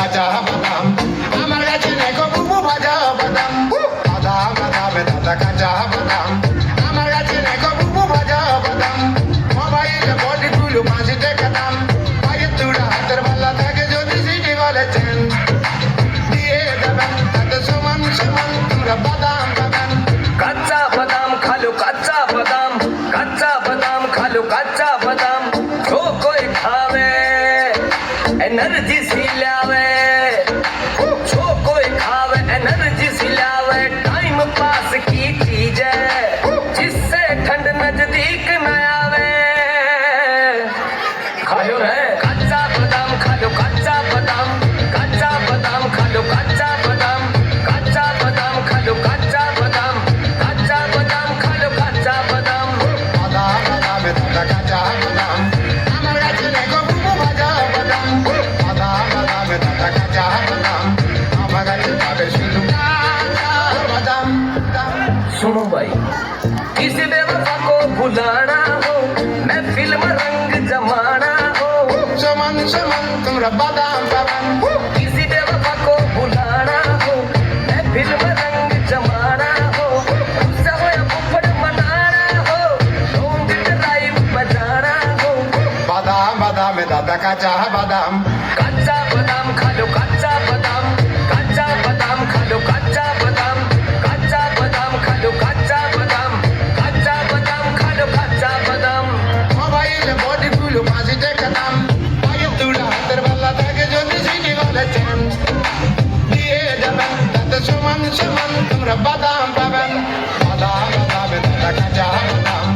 কাঁচা বাদাম আমার কাছে দেখো বুবু ভাজা বাদাম বাদাম বাদামে দাদা কাঁচা বাদাম আমার কাছে দেখো বুবু ভাজা বাদাম মোবাইলে বডি গুলো 5 টাকা দাম পায়ের তুড়া হাতের বালা থাকে যদি সিটি বলেছেন দিয়ে দেবেন তাতে সমান সমান তোমরা বাদাম বাদাম कच्चा बादाम खा लो कच्चा बादाम खा लो कच्चा बादाम जो कोई खावे एनर्जी सी लावे जो कोई खावे एनर्जी सी लावे टाइम पास की चीज है जिससे ठंड नजदीक न आवे खा लो रे कच्चा बादाम खा लो कच्चा बादाम खा लो कच्चा बादाम खा लो कच्चा बादाम खा लो कच्चा बादाम বাদাম বাদামে দাদা কাঁচা বাদাম আমার কাছে দেখো বুবু ভাজা বাদাম বাদাম বাদামে দাদা কাঁচা বাদাম আমার কাছে পাবে শুধু কাঁচা বাদাম सुनो भाई किसी बेवफा को भुलाना हो मैं फिल्म रंग जमाना हो সমান সমান তোমরা বাদাম বাদাম किसी बेवफा को भुलाना हो मैं फिल्म रंग जमाना हो उससे हो या फुफड़ मनाना हो लॉन्ग ड्राइव बजाना हो বাদাম বাদামে দাদা কাঁচা বাদাম कच्चा बादाम खा लो कच्चा बादाम खा लो कच्चा बादाम खा लो कच्चा बादाम खा लो कच्चा बादाम মোবাইলে বডি গুলো 5 টাকা দাম পায়ের তুড়া হাতের বালা থাকে যদি সিটি বলেছেন দিয়ে দেবেন তাতে সমান সমান তোমরা বাদাম পাবেন বাদাম বাদামে দাদা কাঁচা বাদাম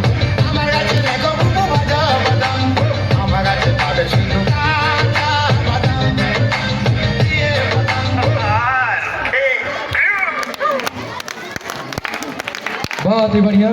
আমার কাছে দেখো বুবু ভাজা বাদাম আমার কাছে পাবে শুধু কাঁচা বাদাম দিয়ে বাদাম बहुत ही बढ़िया।